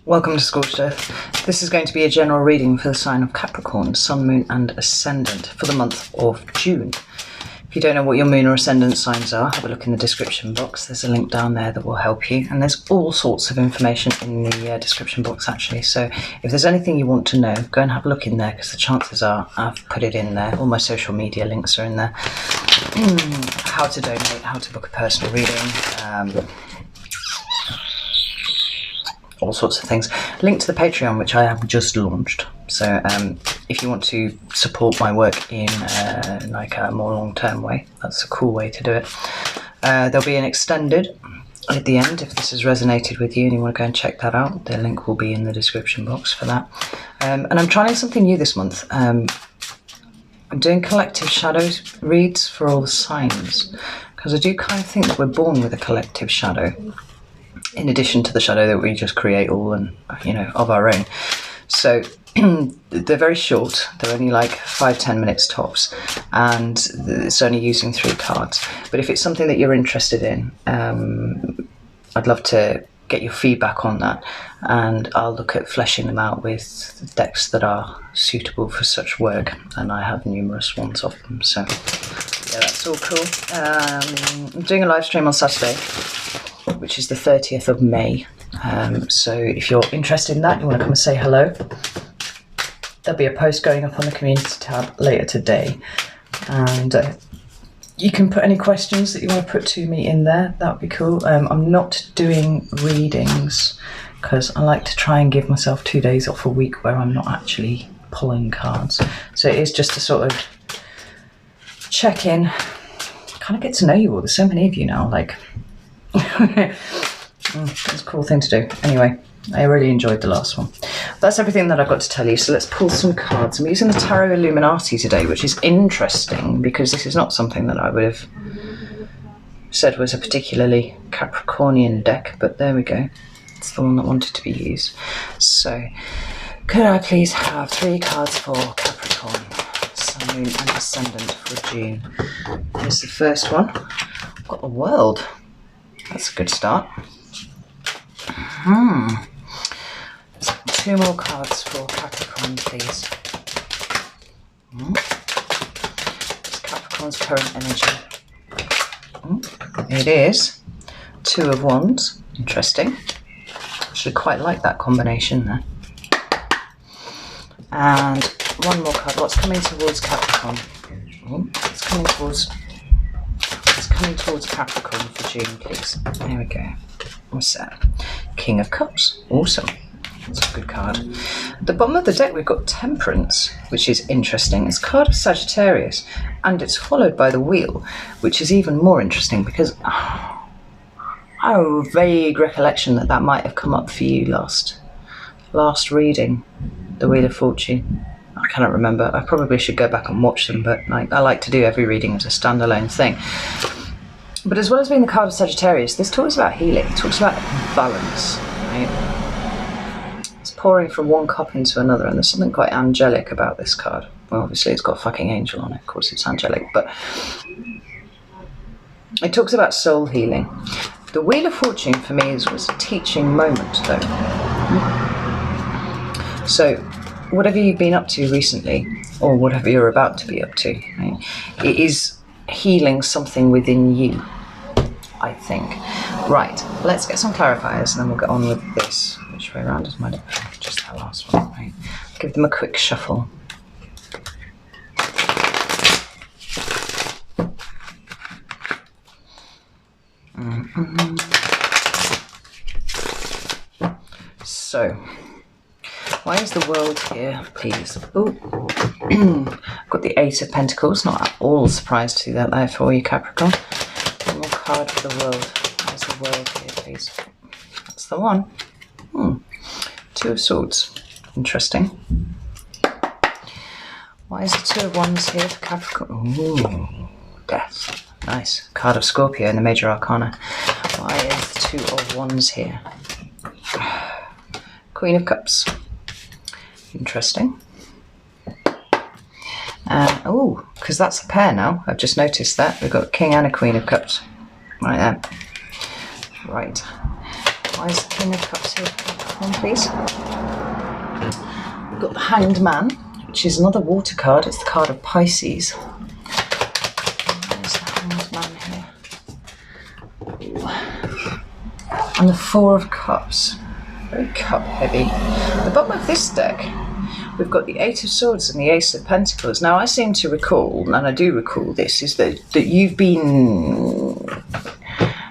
Welcome to Scorched. This is going to be a general reading for the sign of Capricorn, Sun, Moon and Ascendant for the month of June. If you don't know what your moon or ascendant signs are, have a look in the description box. There's a link down there that will help you, and there's all sorts of information in the description box actually. So if there's anything you want to know, go and have a look in there, because the chances are I've put it in there. All my social media links are in there. How to donate, how to book a personal reading, all sorts of things. Link to the Patreon, which I have just launched. So if you want to support my work in like a more long-term way, that's a cool way to do it. There'll be an extended at the end if this has resonated with you and you want to go and check that out. The link will be in the description box for that. And I'm trying something new this month. I'm doing collective shadows reads for all the signs, because I do kind of think that we're born with a collective shadow, in addition to the shadow that we just create all and, you know, of our own. So they're very short. They're only like 5-10 minutes tops, and it's only using 3 cards. But if it's something that you're interested in, I'd love to get your feedback on that, and I'll look at fleshing them out with decks that are suitable for such work, and I have numerous ones of them. So yeah, that's all cool. I'm doing a live stream on Saturday, which is the 30th of May. So if you're interested in that, you want to come and say hello, there'll be a post going up on the community tab later today, and you can put any questions that you want to put to me in there. That would be cool. I'm not doing readings because I like to try and give myself 2 days off a week where I'm not actually pulling cards. So it is just to sort of check in, kind of get to know you all. There's so many of you now, like it's a cool thing to do. Anyway, I really enjoyed the last one. That's everything that I've got to tell you, so let's pull some cards. I'm using the Tarot Illuminati today, which is interesting because this is not something that I would have said was a particularly Capricornian deck, but there we go. It's the one that wanted to be used. So could I please have 3 cards for Capricorn, Sun, Moon and Ascendant for June? Here's the first one. I've got the World. That's a good start. 2 more cards for Capricorn, please. It's Capricorn's current energy. It is 2 of Wands. Interesting. Actually quite like that combination there. And 1 more card. What's coming towards Capricorn? It's coming towards Capricorn for June, please. There we go. What's that? King of Cups. Awesome. That's a good card. At the bottom of the deck we've got Temperance, which is interesting. It's a card of Sagittarius, and it's followed by the Wheel, which is even more interesting because I have a vague recollection that might have come up for you last reading, the Wheel of Fortune. I cannot remember. I probably should go back and watch them, but I like to do every reading as a standalone thing. But as well as being the card of Sagittarius, this talks about healing. It talks about balance, right? It's pouring from one cup into another, and there's something quite angelic about this card. Well, obviously it's got a fucking angel on it. Of course it's angelic, but it talks about soul healing. The Wheel of Fortune for me was a teaching moment, though. So whatever you've been up to recently, or whatever you're about to be up to, right, it is healing something within you, I think. Right, let's get some clarifiers and then we'll get on with this. Which way around is my deck? Just that last one, right? Give them a quick shuffle. So, why is the World here, please? Oh, I've got the 8 of Pentacles. Not at all surprised to see that there for you, Capricorn. One more card for the World. Why is the World here, please? That's the one. 2 of Swords. Interesting. Why is the 2 of Wands here for Capricorn? Ooh, Death. Nice. Card of Scorpio in the Major Arcana. Why is the 2 of Wands here? Queen of Cups. Interesting. Oh, because that's a pair now. I've just noticed that. We've got King and a Queen of Cups. Right there. Right. Why is the King of Cups here? please. We've got the Hanged Man, which is another water card. It's the card of Pisces. There's the Hanged Man here. And the Four of Cups. Very cup heavy. At the bottom of this deck, we've got the Eight of Swords and the Ace of Pentacles. Now, I seem to recall, and I do recall this, is that you've been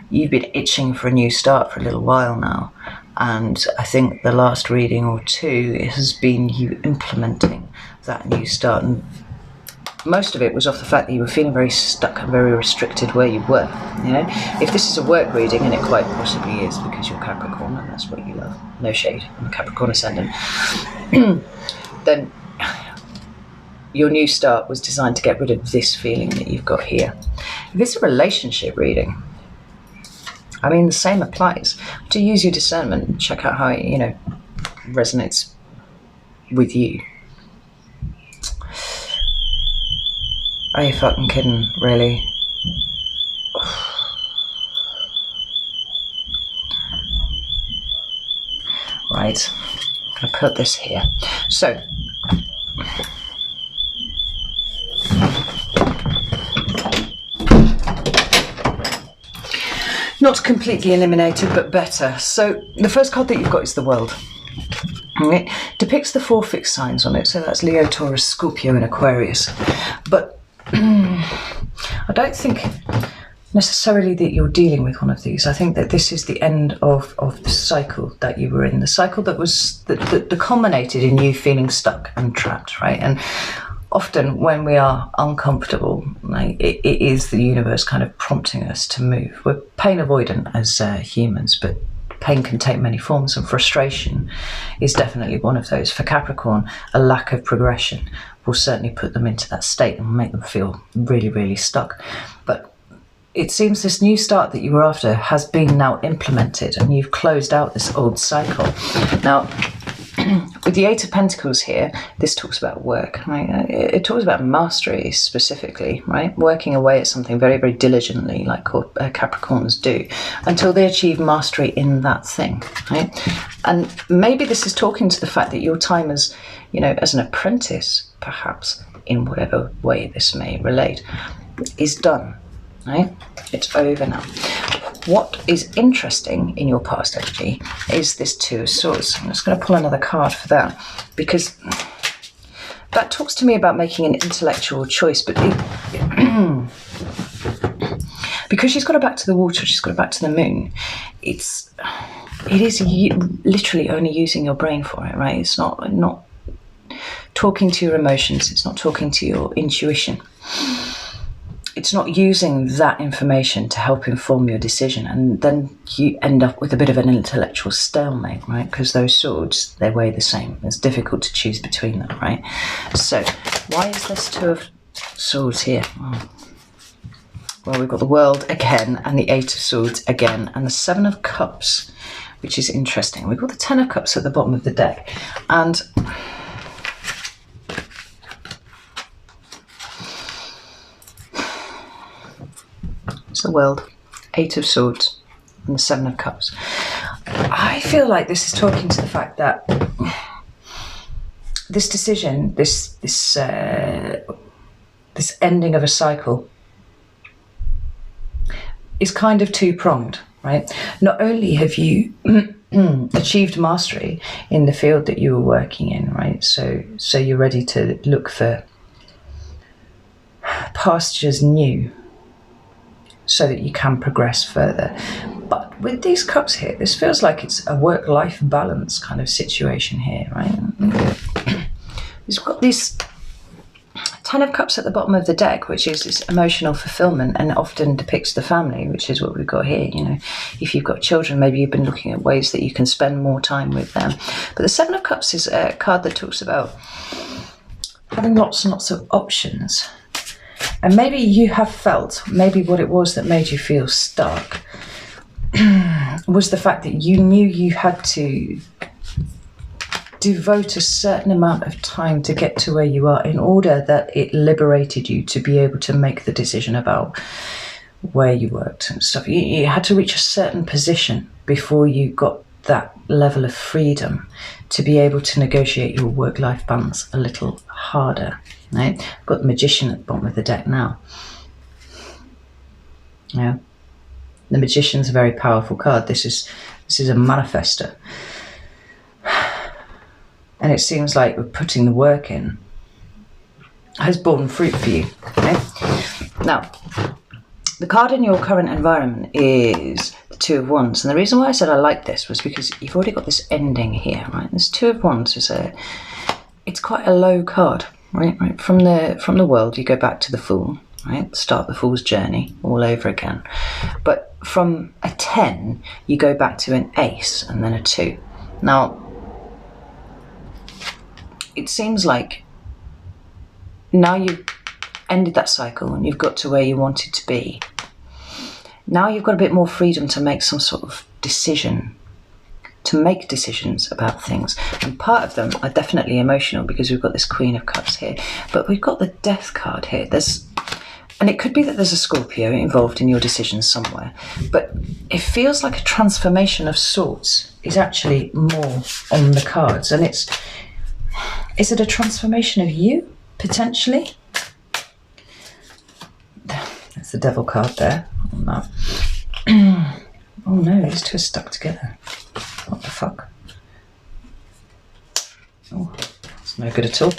itching for a new start for a little while now. And I think the last reading or two, it has been you implementing that new start. And most of it was off the fact that you were feeling very stuck and very restricted where you were. You know, if this is a work reading, and it quite possibly is because you're Capricorn and that's what you love, no shade, I'm a Capricorn ascendant, then your new start was designed to get rid of this feeling that you've got here. If it's a relationship reading, I mean, the same applies. To use your discernment and check out how it, you know, resonates with you. Are you fucking kidding, really? Right, I'm gonna put this here. So, not completely eliminated, but better. So the first card that you've got is the World. It depicts the 4 fixed signs on it. So that's Leo, Taurus, Scorpio and Aquarius. But I don't think necessarily that you're dealing with one of these. I think that this is the end of the cycle that you were in. The cycle that was that culminated in you feeling stuck and trapped, right? And often when we are uncomfortable, like, it is the universe kind of prompting us to move. We're pain avoidant as humans, but pain can take many forms, and frustration is definitely one of those. For Capricorn, a lack of progression will certainly put them into that state and make them feel really, really stuck. But it seems this new start that you were after has been now implemented, and you've closed out this old cycle. Now, with the Eight of Pentacles here, this talks about work, right? It talks about mastery specifically, right? Working away at something very, very diligently, like Capricorns do, until they achieve mastery in that thing, right? And maybe this is talking to the fact that your time as, you know, as an apprentice, perhaps, in whatever way this may relate, is done, right? It's over now. What is interesting in your past energy is this Two of Swords. I'm just going to pull another card for that, because that talks to me about making an intellectual choice. But because she's got her back to the water, she's got her back to the moon, it is literally only using your brain for it, right? It's not talking to your emotions. It's not talking to your intuition. It's not using that information to help inform your decision, and then you end up with a bit of an intellectual stalemate, right? Because those swords, they weigh the same. It's difficult to choose between them, right? So why is this Two of Swords here? Well, we've got the World again, and the Eight of Swords again, and the Seven of Cups, which is interesting. We've got the Ten of Cups at the bottom of the deck, and the World, Eight of Swords and the Seven of Cups. I feel like this is talking to the fact that this decision, this ending of a cycle is kind of two-pronged, right? Not only have you achieved mastery in the field that you were working in, right? So you're ready to look for pastures new, so that you can progress further. But with these cups here, this feels like it's a work-life balance kind of situation here, right? We've got this Ten of Cups at the bottom of the deck, which is this emotional fulfillment, and often depicts the family, which is what we've got here. You know, if you've got children, maybe you've been looking at ways that you can spend more time with them. But the Seven of Cups is a card that talks about having lots and lots of options. And maybe you have felt, maybe what it was that made you feel stuck was the fact that you knew you had to devote a certain amount of time to get to where you are, in order that it liberated you to be able to make the decision about where you worked and stuff. You had to reach a certain position before you got that level of freedom to be able to negotiate your work-life balance a little harder, right? I've got the Magician at the bottom of the deck now. Yeah, the Magician's a very powerful card. This is a manifester, and it seems like we're putting the work in has borne fruit for you. Okay? Now, the card in your current environment is the Two of Wands, and the reason why I said I like this was because you've already got this ending here, right? This Two of Wands it's quite a low card, right? From the world, you go back to the Fool, right? Start the Fool's journey all over again. But from a 10, you go back to an Ace and then a 2. Now, it seems like now you've ended that cycle and you've got to where you wanted to be. Now you've got a bit more freedom to make some sort of decision, to make decisions about things. And part of them are definitely emotional because we've got this Queen of Cups here, but we've got the Death card here. And it could be that there's a Scorpio involved in your decisions somewhere, but it feels like a transformation of sorts is actually more on the cards. And is it a transformation of you, potentially? There's the Devil card there. Oh no, oh no, these two are stuck together. What the fuck? Oh, it's no good at all.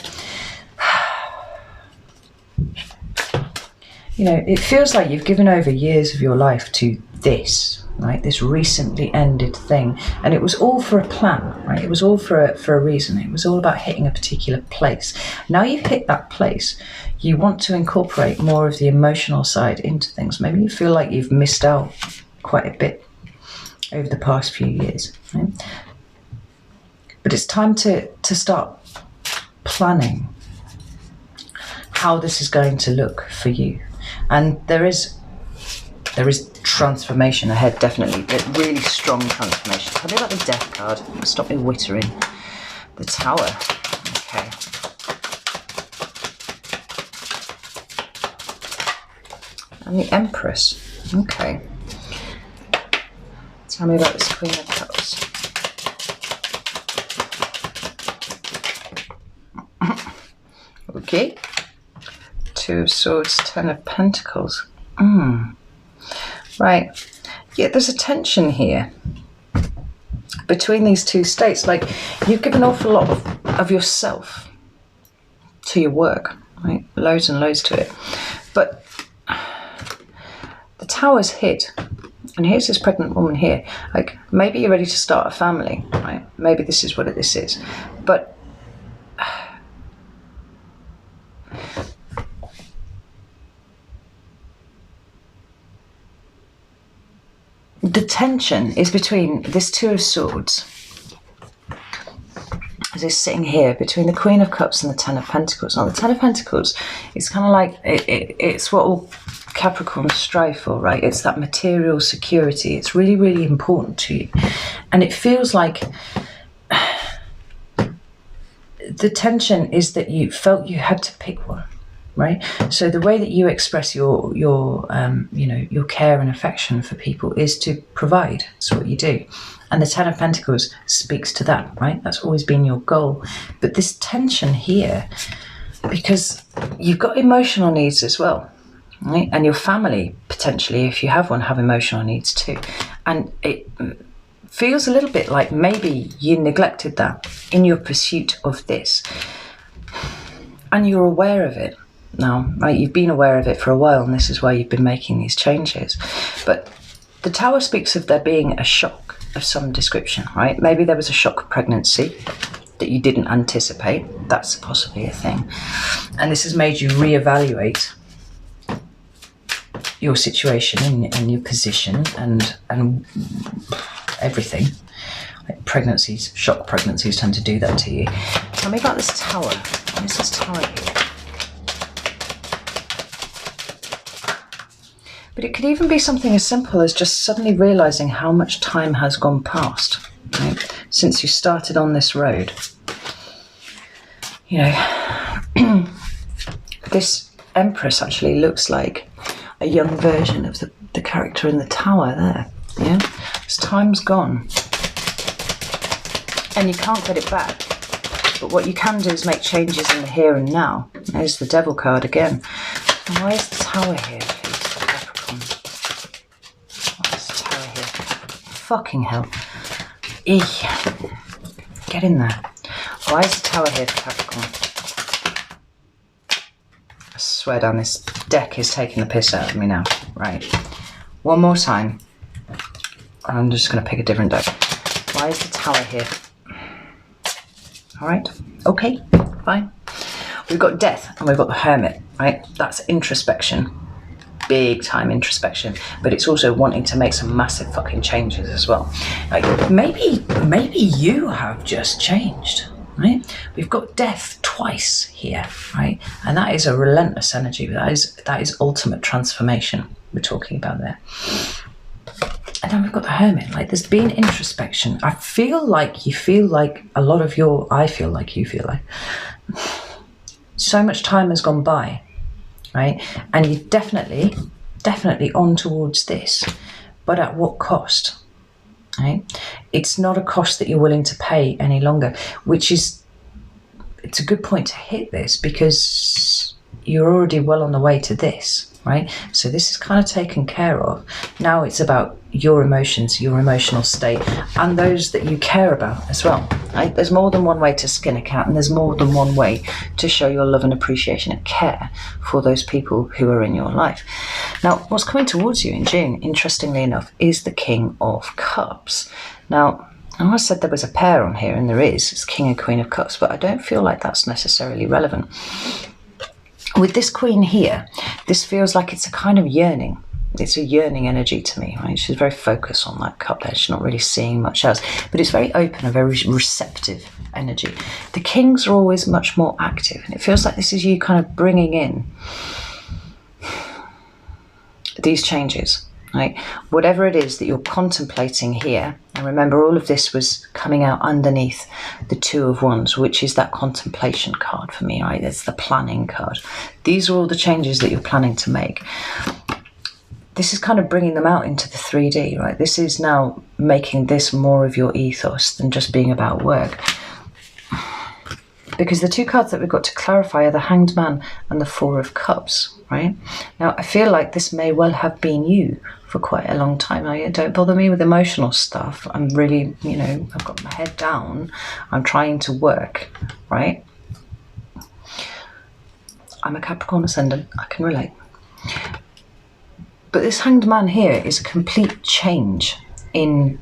You know, it feels like you've given over years of your life to this, right? This recently ended thing. And it was all for a plan, right? It was all for a reason. It was all about hitting a particular place. Now you've hit that place, you want to incorporate more of the emotional side into things. Maybe you feel like you've missed out quite a bit over the past few years, right? But it's time to start planning how this is going to look for you. And there is transformation ahead, definitely. A really strong transformation. Tell me about the Death card. Stop me wittering. The Tower. Okay. And the Empress. Okay. Tell me about this Queen of Cups. Okay. Two of Swords, Ten of Pentacles. Right. Yeah, there's a tension here between these two states. Like, you've given an awful lot of yourself to your work, right? Loads and loads to it. But the Tower's hit. And here's this pregnant woman here. Like, maybe you're ready to start a family, right? Maybe this is what this is. But the tension is between this Two of Swords, as is sitting here, between the Queen of Cups and the Ten of Pentacles. Now, the Ten of Pentacles is kind of like, it's what all Capricorns strive for, right? It's that material security. It's really, really important to you. And it feels like the tension is that you felt you had to pick one, right? So the way that you express your care and affection for people is to provide. That's what you do. And the Ten of Pentacles speaks to that, right? That's always been your goal. But this tension here, because you've got emotional needs as well, right? And your family, potentially, if you have one, have emotional needs too. And it feels a little bit like maybe you neglected that in your pursuit of this. And you're aware of it now, right? You've been aware of it for a while, and this is why you've been making these changes. But the Tower speaks of there being a shock of some description, right? Maybe there was a shock pregnancy that you didn't anticipate. That's possibly a thing. And this has made you reevaluate your situation and your position and everything. Like pregnancies, shock pregnancies tend to do that to you. Tell me about this Tower. What is this Tower here? But it could even be something as simple as just suddenly realising how much time has gone past, right, since you started on this road. You know, this Empress actually looks like a young version of the character in the Tower there. Yeah, as time's gone. And you can't get it back. But what you can do is make changes in the here and now. There's the Devil card again. And why is the Tower here, please, for Capricorn? Why is the Tower here? Fucking hell. Eek. Get in there. Why is the Tower here for Capricorn? I swear down, this deck is taking the piss out of me now. Right. One more time. I'm just going to pick a different deck. Why is the Tower here? Alright. Okay. Fine. We've got Death and we've got the Hermit, right? That's introspection. Big time introspection. But it's also wanting to make some massive fucking changes as well. Like, maybe you have just changed, right? We've got Death twice here, right? And that is a relentless energy. That is ultimate transformation we're talking about there. And then we've got the Hermit. Like, there's been introspection. I feel like you feel like a lot of your... I feel like you feel like... So much time has gone by, right? And you're definitely on towards this. But at what cost, right? It's not a cost that you're willing to pay any longer, which is... It's a good point to hit this because you're already well on the way to this. Right? So this is kind of taken care of. Now it's about your emotions, your emotional state, and those that you care about as well. Right? There's more than one way to skin a cat, and there's more than one way to show your love and appreciation and care for those people who are in your life. Now, what's coming towards you in June, interestingly enough, is the King of Cups. Now, I almost said there was a pair on here, and there is. It's King and Queen of Cups, but I don't feel like that's necessarily relevant. With this Queen here, this feels like it's a kind of yearning. It's a yearning energy to me, right? She's very focused on that cup there. She's not really seeing much else. But it's very open, a very receptive energy. The Kings are always much more active. And it feels like this is you kind of bringing in these changes, right? Whatever it is that you're contemplating here, and remember all of this was coming out underneath the Two of Wands, which is that contemplation card for me, right? It's the planning card. These are all the changes that you're planning to make. This is kind of bringing them out into the 3D, right? This is now making this more of your ethos than just being about work. Because the two cards that we've got to clarify are the Hanged Man and the Four of Cups, right? Now, I feel like this may well have been you for quite a long time. Now, don't bother me with emotional stuff. I'm really, I've got my head down. I'm trying to work, right? I'm a Capricorn ascendant. I can relate. But this Hanged Man here is a complete change in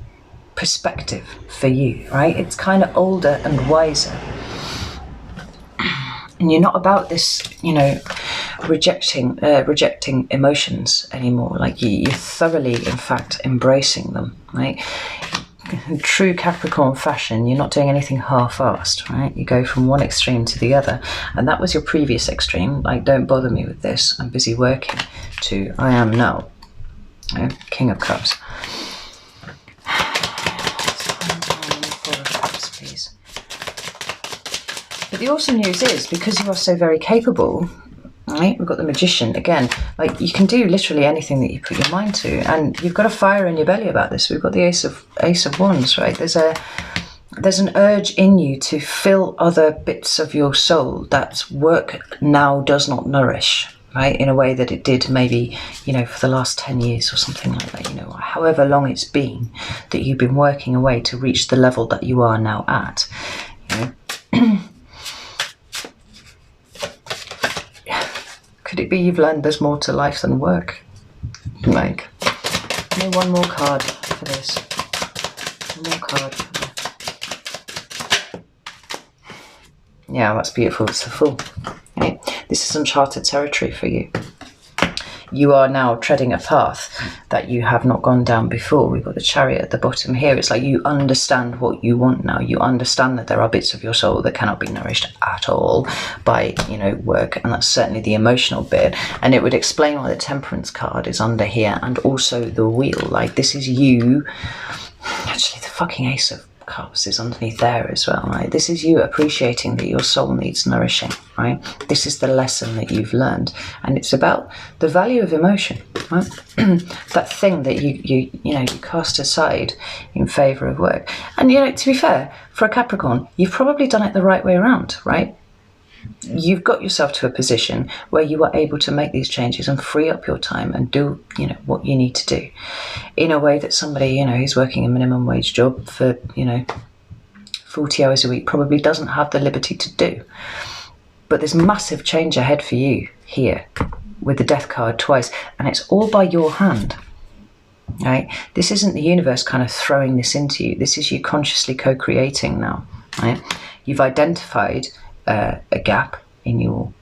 perspective for you, right? It's kind of older and wiser. And you're not about this, rejecting emotions anymore. Like you're thoroughly, in fact, embracing them, right? In true Capricorn fashion, you're not doing anything half-assed, right? You go from one extreme to the other. And that was your previous extreme. Like, don't bother me with this. I'm busy working. To I am now. King of Cups. Four of Cups, please. But the awesome news is, because you are so very capable, right, we've got the Magician again. Like, you can do literally anything that you put your mind to, and you've got a fire in your belly about this. We've got the Ace of Wands, right? There's an urge in you to fill other bits of your soul that work now does not nourish, right, in a way that it did maybe, for the last 10 years or something like that, however long it's been that you've been working away to reach the level that you are now at, Could it be you've learned there's more to life than work? Like, give me one more card for this. One more card. Yeah, that's beautiful. It's the Fool. Right? This is uncharted territory for you. You are now treading a path that you have not gone down before. We've got the Chariot at the bottom here. It's like you understand what you want now. You understand that there are bits of your soul that cannot be nourished at all by, work. And that's certainly the emotional bit. And it would explain why the Temperance card is under here and also the Wheel. Like, this is you. Actually, the fucking Ace of Cups is underneath there as well, right? This is you appreciating that your soul needs nourishing, right? This is the lesson that you've learned, and it's about the value of emotion, right? That thing that you cast aside in favour of work. And to be fair, for a Capricorn, you've probably done it the right way around, right? You've got yourself to a position where you are able to make these changes and free up your time and do, what you need to do in a way that somebody, who's working a minimum wage job for, 40 hours a week probably doesn't have the liberty to do. But there's massive change ahead for you here with the Death card twice, and it's all by your hand, right? This isn't the universe kind of throwing this into you. This is you consciously co-creating now, right? You've identified a gap in your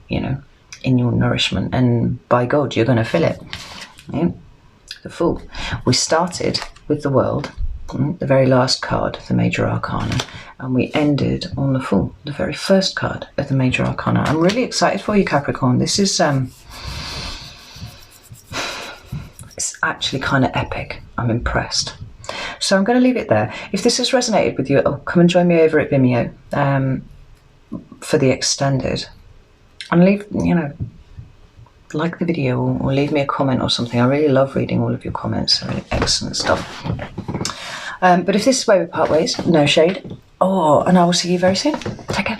nourishment, and by God, you're going to fill it. Right? The Fool. We started with the World, the very last card of the Major Arcana, and we ended on the Fool, the very first card of the Major Arcana. I'm really excited for you, Capricorn. This is it's actually kind of epic. I'm impressed. So I'm going to leave it there. If this has resonated with you, come and join me over at Vimeo for the extended, and leave, like the video or leave me a comment or something. I really love reading all of your comments. Really excellent stuff. But if this is where we part ways, no shade. And I will see you very soon. Take care.